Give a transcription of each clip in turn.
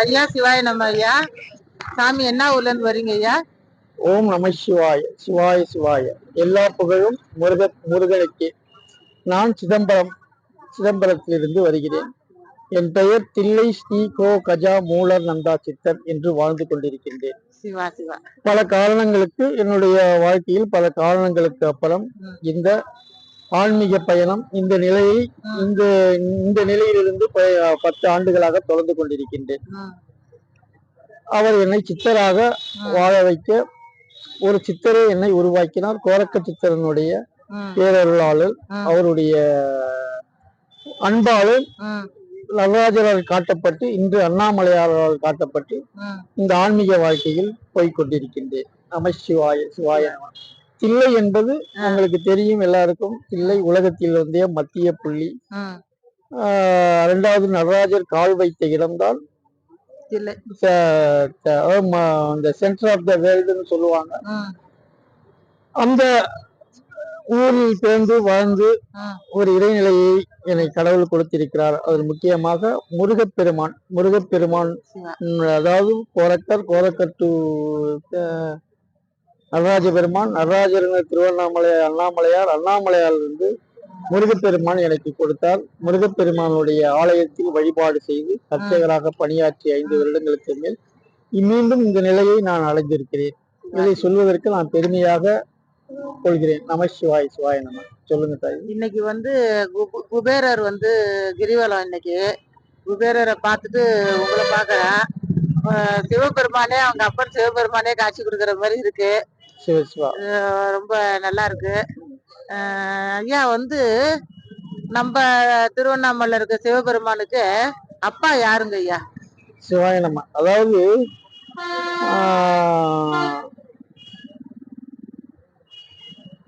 ஐயா சிவாய நம்ம ஐயா. சாமி என்ன ஊர்ல இருந்து வரீங்க ஐயா? ஓம் நம சிவாய. சிவாய சிவாய. எல்லா புகழும் முருகனுக்கு. நான் சிதம்பரத்திலிருந்து வருகிறேன். என் பெயர் தில்லை ஸ்ரீ கோ கஜா மூலர் நந்தா சித்தர் என்று வாழ்ந்து கொண்டிருக்கின்றேன். சிவா சிவா. பல காரணங்களுக்கு, என்னுடைய வாழ்க்கையில் பல காரணங்களுக்கு அப்புறம் இந்த ஆன்மீக பயணம் இந்த நிலையை இந்த நிலையிலிருந்து 10 ஆண்டுகளாக தொடர்ந்து கொண்டிருக்கின்றேன். அவர் என்னை சித்தராக வாழ வைக்க ஒரு சித்தரை என்னை உருவாக்கினார். கோரக்க சித்தரனுடைய பேரருளாளர், அவருடைய அன்பாலும் நடராஜரால் காட்டப்பட்டு, இன்று அண்ணாமலையாரால் காட்டப்பட்டு இந்த ஆன்மீக வாழ்க்கையில் போய்கொண்டிருக்கின்றேன். நம சிவாய. சிவாய. தில்லை என்பது உங்களுக்கு தெரியும் எல்லாருக்கும். தில்லை உலகத்தில் வந்தே மத்திய புள்ளி. 2வது நடராஜர் கால் வைத்த இடம்தான் சென்டர் ஆஃப் த வேர்ல்டுன்னு சொல்லுவாங்க. அந்த ஊரில் பிறந்து வாழ்ந்து ஒரு இறைநிலையை என்னை கடவுள் கொடுத்திருக்கிறார். அதில் முக்கியமாக முருகப்பெருமான் அதாவது கோரக்கட்டு நடராஜ பெருமான், நடராஜர் திருவண்ணாமலை, அண்ணாமலையார் இருந்து முருகப்பெருமான் எனக்கு கொடுத்தார். முருகப்பெருமானுடைய ஆலயத்தில் வழிபாடு செய்து அர்ச்சகராக பணியாற்றி 5 வருடங்களுக்கு மேல் மீண்டும் இந்த நிலையை நான் அடைந்திருக்கிறேன். இதை சொல்வதற்கு நான் பெருமையாக கொள்கிறேன். நம சிவாய். சிவாய நம. சொல்லுங்க தாய். இன்னைக்கு குபேரர் கிரிவலம். இன்னைக்கு குபேரரை பார்த்துட்டு உங்களை பார்க்கறேன். சிவபெருமானே, அவங்க அப்பன் சிவபெருமானே காட்சி கொடுக்கற மாதிரி இருக்கு. ரொம்ப நல்லா இருக்கு ஐயா. நம்ம திருவண்ணாமலை இருக்க சிவபெருமானுக்கு அப்பா யாருங்க ஐயா? சிவாய நம. அதாவது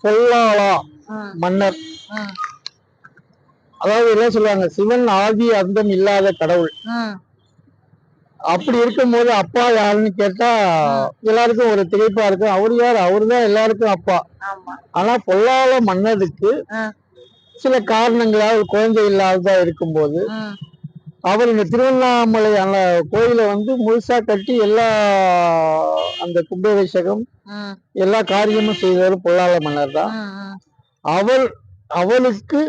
பொல்லாளா மன்னர். அதாவது என்ன சொல்லுவாங்க, சிவன் ஆதி அந்தம் இல்லாத கடவுள். அப்படி இருக்கும்போது அப்பா யாருன்னு கேட்டா எல்லாருக்கும் ஒரு திகைப்பா இருக்கும். அவரு யாரு? அவருதான் எல்லாருக்கும் அப்பா. ஆனா பொல்லாள மன்னருக்கு சில காரணங்களால் குழந்தை இல்லாததா இருக்கும்போது அவர் இந்த திருவண்ணாமலை அந்த கோயிலை முழுசா கட்டி எல்லா அந்த கும்பாபிஷேகம் எல்லா காரியமும் செய்தவர் பொல்லாள மன்னர் தான். அவளுக்கு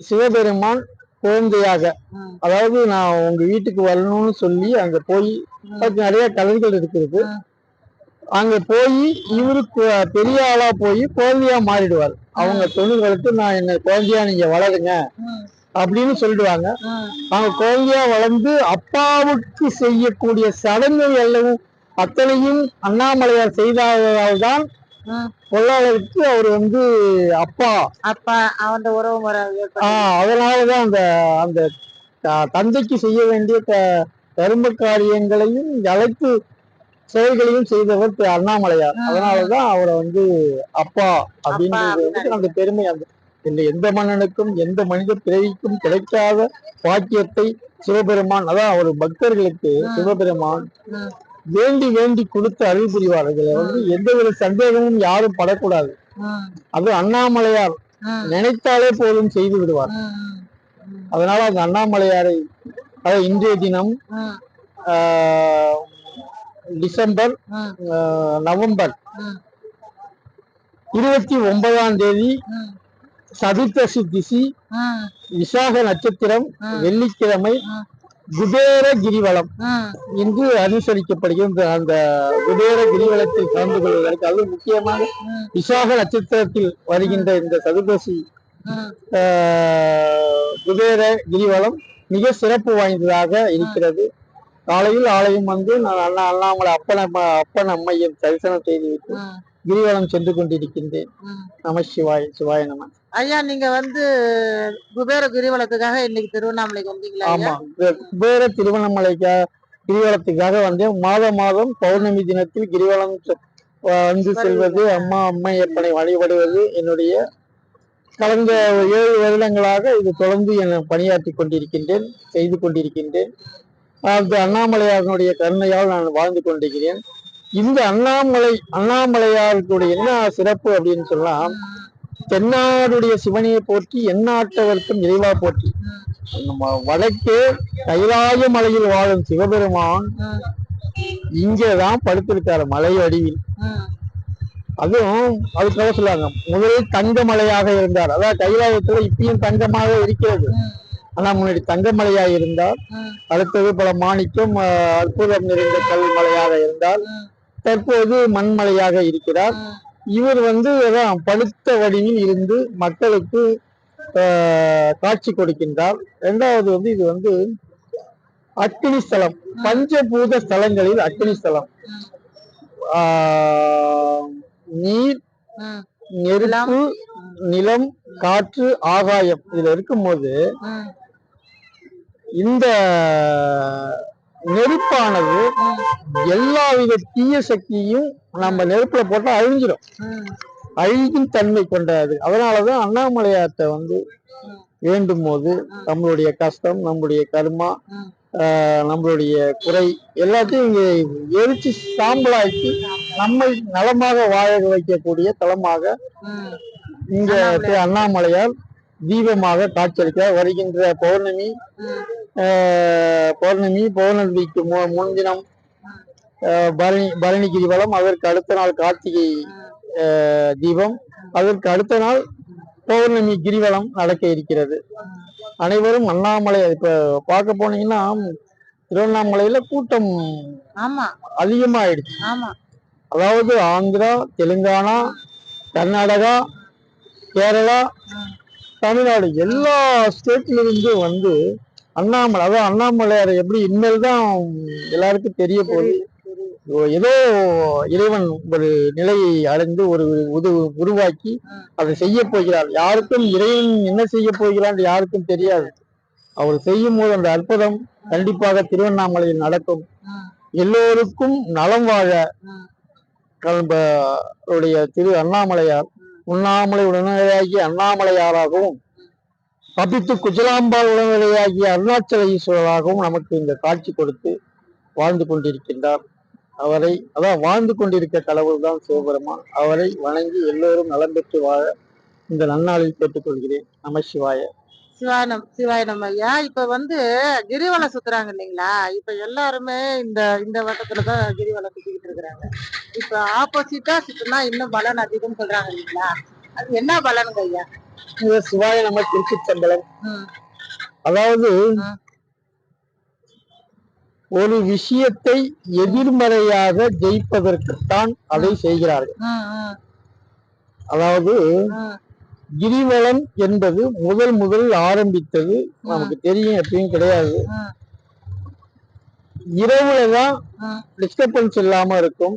சிவபெருமான் குழந்தையாக, அதாவது நான் உங்க வீட்டுக்கு வரணும்னு சொல்லி அங்க போய் நிறைய கதைகள் இருக்குது. அங்க போய் இவருக்கு பெரிய ஆளா போய் குழந்தையா மாறிடுவார். அவங்க தொழில்களுக்கு நான் என்ன குழந்தையா நீங்க வளருங்க அப்படின்னு சொல்லிடுவாங்க. அவங்க குழந்தையா வளர்ந்து அப்பாவுக்கு செய்யக்கூடிய சடங்கு எல்லாம் அத்தனையும் அண்ணாமலையார் செய்ததால் தான் பொல்லாளருக்கு அவர் அப்பா அந்த உறவு முறை. அதனாலதான் அந்த அந்த தந்தைக்கு செய்ய வேண்டிய கரும காரியங்களையும் அழைத்து செயல்களையும் செய்தவர் அண்ணாமலையார். அதனாலதான் அவரை அப்பா அப்படின்றது அந்த பெருமை. அந்த எந்த மன்னனுக்கும் எந்த மனித பிறவிக்கும் கிடைக்காத பாக்கியத்தை சிவபெருமான், அதான் அவர் பக்தர்களுக்கு சிவபெருமான் வேண்டி வேண்டி கொடுத்து அருள் புரிவார். இதுல எந்த ஒரு சந்தேகமும் யாரும் படக்கூடாது. அது அண்ணாமலையார் நினைத்தாலே போதும் செய்து விடுவார். அதனால அந்த அண்ணாமலையாரை இன்றைய தினம் நவம்பர் 29ஆம் தேதி சதுர்த்தசி திசி, விசாக நட்சத்திரம், வெள்ளிக்கிழமை, குபேர கிரிவலம் என்று அனுசரிக்கப்படுகின்ற அந்த குபேர கிரிவலத்தில் கலந்து கொள்வதற்கு, அது முக்கியமாக விசாக நட்சத்திரத்தில் வருகின்ற இந்த சதுர்தசி குபேர கிரிவலம் மிக சிறப்பு வாய்ந்ததாக இருக்கிறது. காலையில் ஆலயம் நான் அண்ணாமலை அப்பன் அம்மையின் தரிசனம் செய்துவிட்டு கிரிவலம் சென்று கொண்டிருக்கின்றேன். நம சிவாய். சிவாய நம. ஐயா, நீங்க குபேர கிரிவலத்துக்காக இன்னைக்கு திருவண்ணாமலைக்கு வந்தீங்களா? ஆமா, குபேர கிரிவலத்துக்காக வந்தேன். மாதம் பௌர்ணமி தினத்தில் கிரிவலம் செல்வது, அம்மையப்பனை வழிபடுவது என்னுடைய கடந்த 7 வருடங்களாக இது தொடர்ந்து பணியாற்றி கொண்டிருக்கின்றேன், செய்து கொண்டிருக்கின்றேன். அந்த அண்ணாமலையாருடைய கருணையால் நான் வாழ்ந்து கொண்டிருக்கிறேன். இந்த அண்ணாமலையாருடைய என்ன சிறப்பு அப்படின்னு சொன்னா, தென்னாடுடைய சிவனையை போற்றி எந்நாட்டவர்க்கும் இறைவா போற்றி. நம்ம வடக்கே கைலாய மலையில் வாழும் சிவபெருமான் இங்கேதான் படுத்திருக்காரு மலை அடியில். அதுவும் அதுக்காக சொல்லுவாங்க, முதலில் தங்க மலையாக இருந்தார். அதாவது கைலாயத்துல இப்பயும் தங்கமாக இருக்கிறது. ஆனா முன்னாடி தங்க மலையாக இருந்தார். அடுத்தது பல மாணிக்கம் அற்புதம் நிறைந்த கல் மலையாக இருந்தால் தற்போது மண்மலையாக இருக்கிறார். இவர் படுத்த வடிவில் இருந்து மக்களுக்கு காட்சி கொடுக்கின்றார். இரண்டாவது இது அக்னி ஸ்தலம், பஞ்சபூத ஸ்தலங்களில் அக்னி ஸ்தலம். நீர், நெருப்பு, நிலம், காற்று, ஆகாயம் இதுல இருக்கும்போது இந்த நெருப்பானது எல்லாவித தீய சக்தியும் நம்ம நெருப்புல போட்டா அழிஞ்சிடும். அழிக்கும் தன்மை கொண்டது. அதனாலதான் அண்ணாமலையார்ட்ட வேண்டும் போது நம்மளுடைய கஷ்டம், நம்மளுடைய கர்மா, நம்மளுடைய குறை எல்லாத்தையும் இங்க எரிச்சு சாம்பலாக்கி நம்மை நலமாக வாழ வைக்கக்கூடிய தலமாக இங்க அண்ணாமலையார் தீபமாக காட்சியளிக்கிறார். வருகின்ற பௌர்ணமிக்கு முன்தினம் பரணி கிரிவலம், அதற்கு அடுத்த நாள் கார்த்திகை தீபம், அதற்கு அடுத்த நாள் பௌர்ணமி கிரிவலம் நடக்க இருக்கிறது. அனைவரும் அண்ணாமலை இப்ப பார்க்க போனீங்கன்னா திருவண்ணாமலையில கூட்டம் அதிகமாயிடுச்சு. அதாவது ஆந்திரா, தெலுங்கானா, கர்நாடகா, கேரளா, தமிழ்நாடு எல்லா ஸ்டேட்ல இருந்து அண்ணாமலை, அதாவது அண்ணாமலையார் எப்படி இனிமேல் தான் எல்லாருக்கும் தெரிய போகுது. ஏதோ இறைவன் ஒரு நிலையை அடைந்து ஒரு உருவாக்கி அதை செய்ய போகிறார். யாருக்கும் இறைவன் என்ன செய்ய போகிறான் யாருக்கும் தெரியாது. அவர் செய்யும் போது அந்த அற்புதம் கண்டிப்பாக திருவண்ணாமலையில் நடக்கும். எல்லோருக்கும் நலம் வாழ திரு அண்ணாமலையார் உண்ணாமலை உடனடியாகிய அண்ணாமலையாராகவும் கபித்து குஜலாம்பாள் உடனடியாகிய அருணாச்சல ஈஸ்வரராகவும் நமக்கு இந்த காட்சி கொடுத்து வாழ்ந்து கொண்டிருக்கின்றார். அவரை வாழ்ந்து கொண்டிருக்க கடவுள் தான் சிவபெருமான். அவரை வணங்கி எல்லோரும் நலம் பெற்று வாழ இந்த நன்னாளில் கேட்டுக்கொள்கிறேன். நம சிவாய. சிவாயனம் ஐயா. இப்ப கிரிவலம் சுத்துறாங்க இல்லைங்களா? இப்ப எல்லாருமே இந்த வட்டத்துலதான் கிரிவலம் சுத்திக்கிட்டு இருக்கிறாங்க. இப்ப ஆப்போசிட்டா சுத்தினா இன்னும் பலன் அதிகம் சொல்றாங்க இல்லைங்களா? அது என்ன பலனுங்க ஐயா? சிவாய நம்ம திருச்சிற்றம்பலம். அதாவது ஒரு விஷயத்தை எதிர்மறையாக ஜெயிப்பதற்குத்தான் அதை செய்கிறார்கள். அதாவது கிரிவலம் என்பது முதலில் ஆரம்பித்தது நமக்கு தெரியும், எப்பயும் கிடையாது. இரவுலதான் டிஸ்டர்பன்ஸ் இல்லாம இருக்கும்,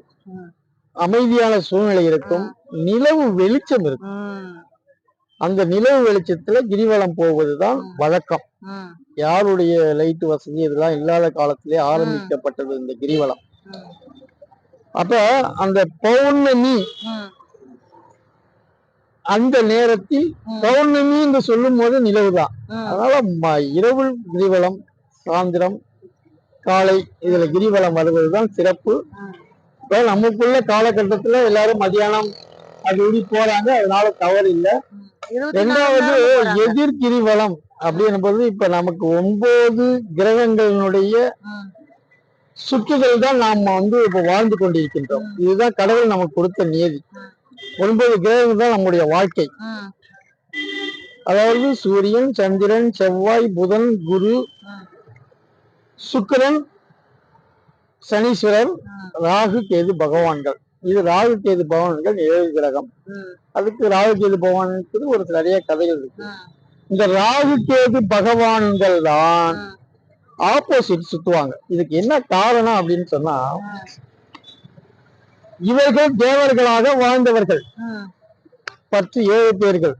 அமைதியான சூழ்நிலை இருக்கும், நிலவு வெளிச்சம் இருக்கும். அந்த நிலவு வெளிச்சத்துல கிரிவலம் போவதுதான் வழக்கம். யாருடைய லைட் வசதி இதெல்லாம் இல்லாத காலத்திலே ஆரம்பிக்கப்பட்டது இந்த கிரிவலம். அப்ப அந்த பௌர்ணமி அந்த நேரத்தில் பௌர்ணமி என்று சொல்லும் போது நிலவுதான். அதனால இரவு கிரிவலம், சாயந்திரம், காலை இதுல கிரிவலம் வருவதுதான் சிறப்பு. இப்ப நமக்குள்ள காலகட்டத்துல எல்லாரும் மதியானம் அப்படி போறாங்க, அதனால தவறு இல்லை. இரண்டாவது எதிர்கிரிவலம் அப்படின்னும் இப்ப நமக்கு 9 கிரகங்களினுடைய சுற்றுதல் தான் நாம இப்ப வாழ்ந்து கொண்டிருக்கின்றோம். இதுதான் கடவுள் நமக்கு கொடுத்த நியதி. 9 கிரகங்கள் தான் நம்முடைய வாழ்க்கை. அதாவது சூரியன், சந்திரன், செவ்வாய், புதன், குரு, சுக்கிரன், சனீஸ்வரர், ராகு, கேது பகவான்கள். இது ராகு கேது பகவான்கள் 7 கிரகம். அதுக்கு ராகு கேது பகவானுக்கு ஒரு நிறைய கதைகள் இருக்கு. இந்த ராகு கேது பகவான்கள் தான் ஆப்போசிட் சுத்துவாங்க. இதுக்கு என்ன காரணம் அப்படின்னு சொன்னா, இவர்கள் தேவர்களாக வாழ்ந்தவர்கள் 7 பேர்கள்.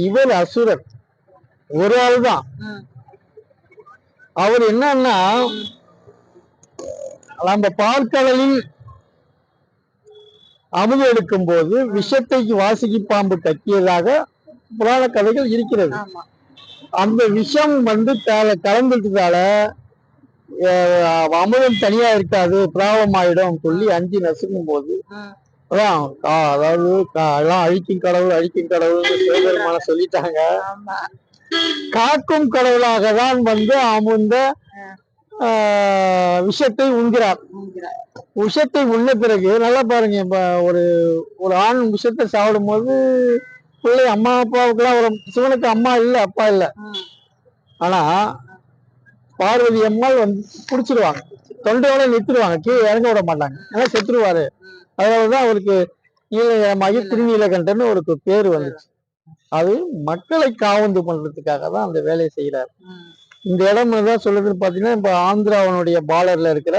இவர் அசுரர், ஒரு ஆள் தான். அவர் என்னன்னா, நம்ம பாற்கடலில் அமுது எடுக்கும் போது விஷத்தை வாசுகி பாம்பு கக்கியதாக புராண கதைகள் இருக்கிறது. அந்த விஷம் கலந்துட்டதால அமுதம் தனியா இருக்காது, பிராபமாயிடும் சொல்லி 5 நசுக்கும் போது அதான் அதாவது எல்லாம் அழிக்கும் கடவுள் அழிக்கும் கடவுள்னு சிவபெருமான சொல்லிட்டாங்க. ஆமா. காக்கும் கடவுளாக தான் வந்து அமுந்த விஷத்தை உண்கிறார். விஷத்தை உண்ண பிறகு நல்லா பாருங்க, இப்ப ஒரு ஒரு ஆண் விஷத்தை சாப்பிடும் போது பிள்ளை அம்மா அப்பாவுக்கு எல்லாம் ஒரு சிவனுக்கு அம்மா இல்ல அப்பா இல்ல, ஆனா பார்வதி அம்மாள் வந்து புடிச்சிருவாங்க, தொண்டையோட நிறுத்திடுவாங்க, கீழே இறங்க விட மாட்டாங்க, ஏன்னா செத்துருவாரு. அதனாலதான் அவருக்கு நீலகண்டமாகி திருநீலகண்டன்னு ஒரு பேரு வந்துச்சு. அது மக்களை காவந்து பண்றதுக்காக தான் அந்த வேலையை செய்யறாரு. இந்த இடம் தான் சொல்லுதுன்னு பாத்தீங்கன்னா, இப்ப ஆந்திராவனுடைய பார்டர்ல இருக்கிற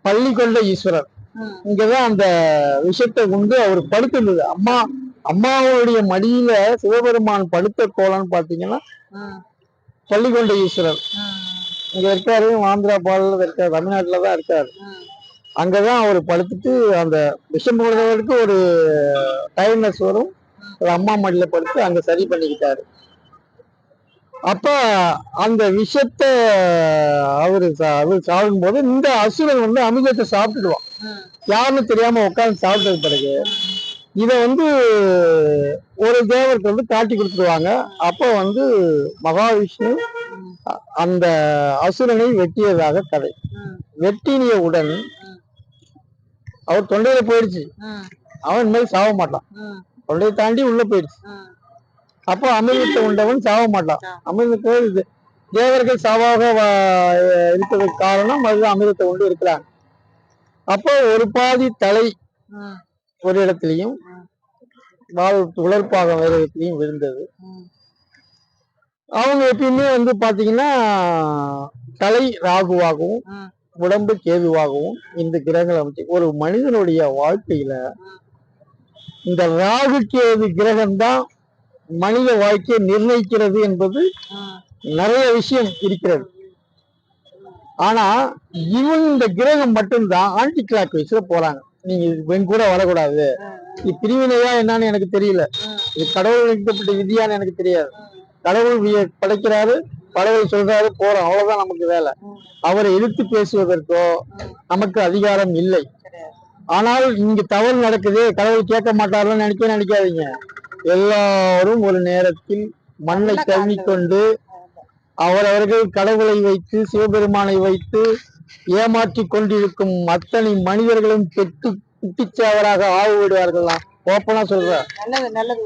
பள்ளிக்கொண்ட ஈஸ்வரர், இங்கதான் அந்த விஷத்தை உண்டு அவர் படுத்திருந்தது. அம்மாவுடைய மடியில சிவபெருமான் படுத்த கோலம்னு பாத்தீங்கன்னா பள்ளிக்கொண்ட ஈஸ்வரர் இங்க இருக்காரு. ஆந்திரா பார்டர்ல இருக்காரு, தமிழ்நாட்டுலதான் இருக்காரு. அங்கதான் அவர் படுத்துட்டு அந்த விஷம் போடுறவருக்கு ஒரு டயர்னஸ் வரும், ஒரு அம்மா மடியில படுத்து அங்க சரி பண்ணிக்கிட்டாரு. அப்ப அந்த விஷத்தை அவரு சாப்பிடும் போது இந்த அசுரன் வந்து அமிர்தத்தை சாப்பிட்டுடுவான், யாருன்னு தெரியாம உட்கார்ந்து சாப்பிட்டது பிறகு இத வந்து ஒரு தேவருக்கு வந்து காட்டி கொடுத்துருவாங்க. அப்ப வந்து மகாவிஷ்ணு அந்த அசுரனை வெட்டியதாக கதை. வெட்டினியவுடன் அவர் தொண்டையில போயிடுச்சு, அவன் மேல் சாவ மாட்டான், தொண்டையை தாண்டி உள்ள போயிடுச்சு. அப்போ அமிர்தத்தை உண்டவன் சாவ மாட்டான். அமிர்தத்தை தேவர்கள் சாவாக இருப்பதற்கு காரணம் அதுதான், அமிர்தத்தை உண்டு இருக்கிறாங்க. அப்போ ஒரு பாதி தலை ஒரு இடத்துலயும் உடற்பாகம் வேறு இடத்துலயும் விழுந்தது. அவங்க எப்பயுமே வந்து பாத்தீங்கன்னா தலை ராகுவாகவும் உடம்பு கேதுவாகவும் இந்த கிரகங்கள் அமைச்சு, ஒரு மனிதனுடைய வாழ்க்கையில இந்த ராகு கேது கிரகம் தான் மனித வாழ்க்கையை நிர்ணயிக்கிறது என்பது நிறைய விஷயம் இருக்கிறது. ஆனா இவன் இந்த கிரகம் மட்டும்தான் ஆன்டி கிளாக் வைஸ்ல போறாங்க. நீங்க வெண் கூட வரக்கூடாது, இது பிரிவினையா என்னன்னு எனக்கு தெரியல, இது கடவுள் வைக்கப்பட்ட விதியான்னு எனக்கு தெரியாது. கடவுள் படைக்கிறாரு, கடவுள் சொல்றாரு, போறோம், அவ்வளவுதான் நமக்கு வேலை. அவரை எதிர்த்து பேசுவதற்கோ நமக்கு அதிகாரம் இல்லை. ஆனால் இங்க தவறு நடக்குது, கடவுள் கேட்க மாட்டாருன்னு நினைக்காதீங்க. எல்லாரும் ஒரு நேரத்தில் மண்ணை கழுவிக்கொண்டு அவரவர்கள் கடவுளை வைத்து சிவபெருமானை வைத்து ஏமாற்றி கொண்டிருக்கும் அத்தனை மனிதர்களும் பெற்று குட்டிச்சாவராக ஆழ்வு விடுவார்கள்லாம். ஓப்பனா சொல்ற,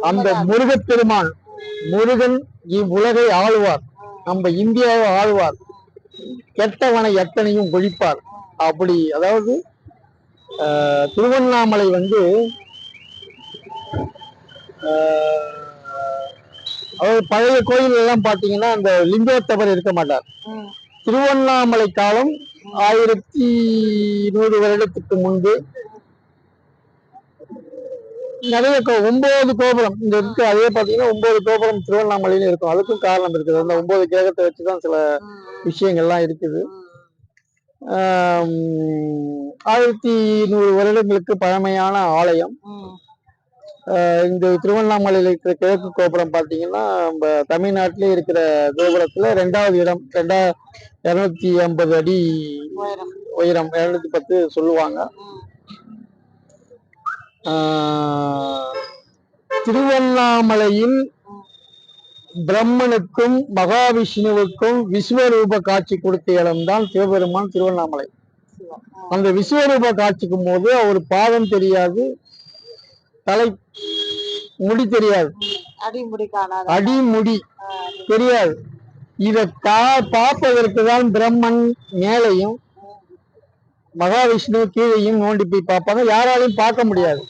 அந்த முருகப்பெருமான், முருகன் இவ்வுலகை ஆளுவார், நம்ம இந்தியாவை ஆளுவார், கெட்டவனை எத்தனையும் ஒழிப்பார். அப்படி அதாவது திருவண்ணாமலை வந்து அதாவது பழைய கோயில் எல்லாம் பாத்தீங்கன்னா அந்த லிங்கோத்தவர் இருக்க மாட்டார். திருவண்ணாமலை காலம் 1100 வருடத்துக்கு முன்பு நிறைய 9 கோபுரம் இங்க இருக்கு. அதே பாத்தீங்கன்னா 9 கோபுரம் திருவண்ணாமலையில இருக்கும். அதுக்கும் காரணம் இருக்குது. அந்த 9 கிரகத்தை வச்சுதான் சில விஷயங்கள்லாம் இருக்குது. 1100 வருடங்களுக்கு பழமையான ஆலயம். இந்த திருவண்ணாமலையில இருக்கிற கிழக்கு கோபுரம் பாத்தீங்கன்னா நம்ம தமிழ்நாட்டிலே இருக்கிற கோபுரத்துல 2வது இடம், 250 அடி உயரம், 210 சொல்லுவாங்க. திருவண்ணாமலையில் பிரம்மனுக்கும் மகாவிஷ்ணுவுக்கும் விஸ்வரூப காட்சி கொடுத்த இடம்தான் சிவபெருமான் திருவண்ணாமலை. அந்த விஸ்வரூப காட்சிக்கும் போது அவர் பாதம் தெரியாது, தலை முடி தெரியாது, அடிமுடி தெரியாது. இதை பார்ப்பதற்கு தான் பிரம்மன் மேலையும் மகாவிஷ்ணு கீழையும் நோண்டி போய் பார்ப்பாங்க. யாராலையும் பார்க்க முடியாது.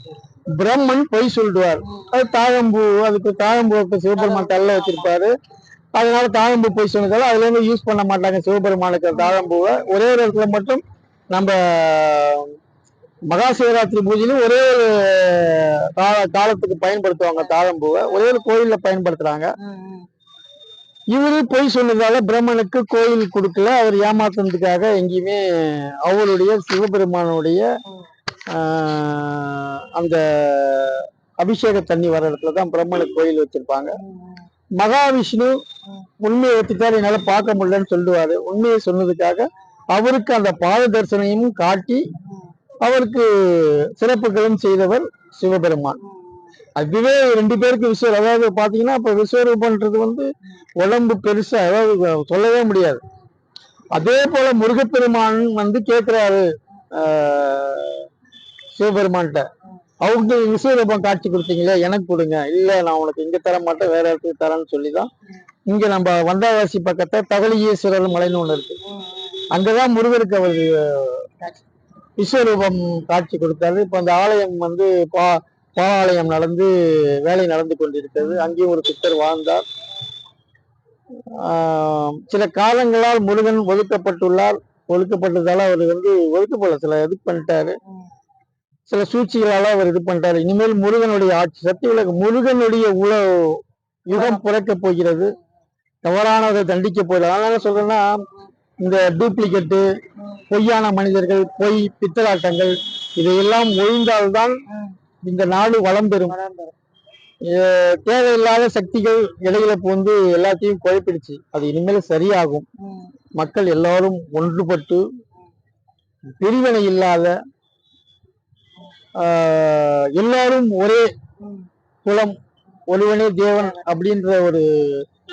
பிரம்மன் பொய் சொல்லிடுவார். அது தாழம்பூ, அதுக்கு தாழம்பூவுக்கு சிவபெருமான் தள்ள வச்சிருப்பாரு. அதனால தாழம்பூ பொய் சொன்னதால அதுல இருந்து யூஸ் பண்ண மாட்டாங்க சிவபெருமானுக்கு தாழம்பூவை. ஒரே ஒரு இடத்துல மட்டும் நம்ம மகா சிவராத்திரி பூஜையில ஒரே ஒரு காலத்துக்கு பயன்படுத்துவாங்க தாழம்பூவை, ஒரே ஒரு கோயில்ல பயன்படுத்துறாங்க. இவரு பொய் சொன்னதால பிரம்மனுக்கு கோயில் கொடுக்கல, அவர் ஏமாத்துறதுக்காக எங்கேயுமே அவருடைய சிவபெருமானுடைய அந்த அபிஷேக தண்ணி வர இடத்துலதான் பிரம்மனுக்கு கோயில் வச்சிருப்பாங்க. மகாவிஷ்ணு உண்மையை ஒத்துட்டாரு, என்னால பார்க்க முடியலன்னு சொல்லுவாரு. உண்மையை சொன்னதுக்காக அவருக்கு அந்த பாத தரிசனையும் காட்டி அவருக்கு சிறப்புகளும் செய்தவர் சிவபெருமான். அதுவே 2 பேருக்கு அதாவது பாத்தீங்கன்னா இப்ப விஸ்வரூபன்றது வந்து உடம்பு பெருசா, அதாவது சொல்லவே முடியாது. அதே போல முருகப்பெருமான் வந்து கேட்கிறாரு சிவபெருமான்கிட்ட, அவங்க விஸ்வரூபம் காட்சி கொடுத்தீங்களே, எனக்கு கொடுங்க. இல்ல, நான் உனக்கு இங்க தர மாட்டேன், வேற இடத்துக்கு தரேன்னு சொல்லிதான் இங்க நம்ம வந்தாவாசி பக்கத்துல தகலியேஸ்வரர் மலைன்னு ஒண்ணு இருக்கு. அங்கதான் முருகருக்கு அவர் விஸ்வரூபம் காட்சி கொடுத்தாரு. இப்ப அந்த ஆலயம் வந்து பாலாலயம் வேலை நடந்து கொண்டிருக்கிறது. அங்கேயும் ஒரு சித்தர் வாழ்ந்தார். சில காலங்களால் முருகன் ஒதுக்கப்பட்டதால அவர் வந்து ஒதுக்கப்படல, சில இது பண்ணிட்டாரு, சில சூழ்ச்சிகளால அவர் இது பண்ணிட்டாரு. இனிமேல் முருகனுடைய ஆட்சி, சத்திய முருகனுடைய யுகம் பிறக்க போகிறது. தவறானதை தண்டிக்க போகிறது. அதனால சொல்றேன்னா, இந்த டூப்ளிகேட்டு, பொய்யான மனிதர்கள், பொய் பித்தலாட்டங்கள் இதையெல்லாம் ஒழிந்தால்தான் இந்த நாடு வளம் பெறும். தேவையில்லாத சக்திகள் இடையில வந்து எல்லாத்தையும் குழப்பிடுச்சு. அது இனிமேல் சரியாகும். மக்கள் எல்லாரும் ஒன்றுபட்டு பிரிவினை இல்லாத, எல்லாரும் ஒரே குலம், ஒருவனே தேவன் அப்படின்ற ஒரு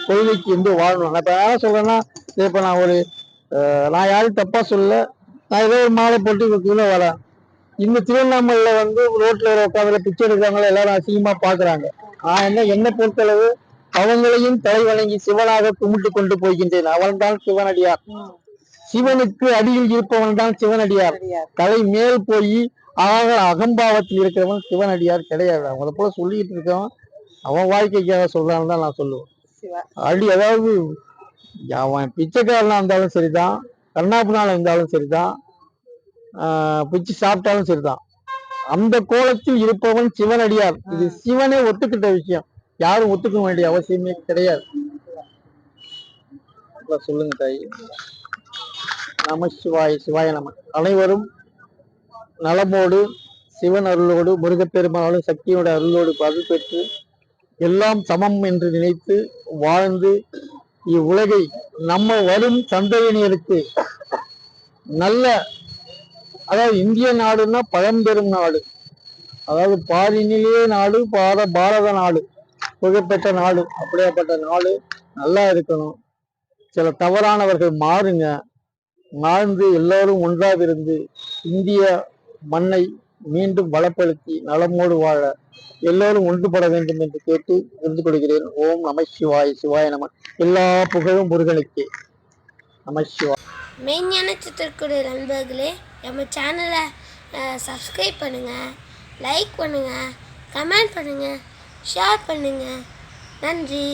கொள்கைக்கு வந்து வாழணும். நான் இப்ப யாரும் சொல்றேன்னா, இப்ப நான் யாரும் தப்பா சொல்ல, நான் ஏதோ ஒரு மாலை போட்டு வரேன். இந்த திருவண்ணாமலையில வந்து ரோட்ல உட்காந்துல பிச்சை எடுக்கிறாங்களா எல்லாரும் அசிங்கமா பாக்குறாங்க. என்ன பொறுத்தளவு அவங்களையும் தலை வணங்கி சிவனாக கும்பிட்டு கொண்டு போகின்றேன். அவன் தான் சிவனடியார். சிவனுக்கு அடியில் இருப்பவன் தான் சிவனடியார். தலை மேல் போய் அகம்பாவத்தில் இருக்கிறவன் சிவனடியார் கிடையாது. அவனை போல சொல்லிட்டு இருக்கவன் அவன் வாழ்க்கைக்காக சொல்றான்னு தான் நான் சொல்லுவேன். அதாவது அவன் பிச்சைக்காரனா இருந்தாலும் சரிதான், கண்ணாப்புனால இருந்தாலும் சரிதான், பிச்சு சாப்பிட்டாலும் சரிதான், அந்த கோலத்தில் இருப்பவன் சிவனடியார். இது சிவனே ஒத்துக்கிட்ட விஷயம், யாரும் ஒத்துக்க வேண்டிய அவசியமே கிடையாது. சொல்லுங்க தாய். நம சிவாய நம. அனைவரும் நலமோடு, சிவன் அருளோடு, முருகப்பெருமானோடு, சக்தியோட அருளோடு அருள் பெற்று எல்லாம் சமம் என்று நினைத்து வாழ்ந்து இவ்வுலகை நம்ம வரும் சந்ததியினருக்கு நல்ல, அதாவது இந்திய நாடுன்னா பழம்பெரும் நாடு, அதாவது பாரினிலே நாடு, பாரத நாடு, புகழ்பெற்ற நாடு. அப்படியாப்பட்ட நாடு நல்லா இருக்கணும். சில தவறானவர்கள் மாறுந்து எல்லாரும் ஒன்றாக இருந்து இந்திய மண்ணை மீண்டும் வளப்படுத்தி நலமோடு வாழ எல்லோரும் ஒன்றுபட வேண்டும் என்று கேட்டு இருந்து கொள்கிறேன். ஓம் நம சிவாய். சிவாய நம. எல்லா புகழும் முருகனுக்கு. நம சிவாய். மெய்ஞான சித்திரக்குடி நண்பர்களே, நம்ம சேனலை சப்ஸ்கிரைப் பண்ணுங்கள், லைக் பண்ணுங்கள், கமெண்ட் பண்ணுங்கள், ஷேர் பண்ணுங்கள். நன்றி.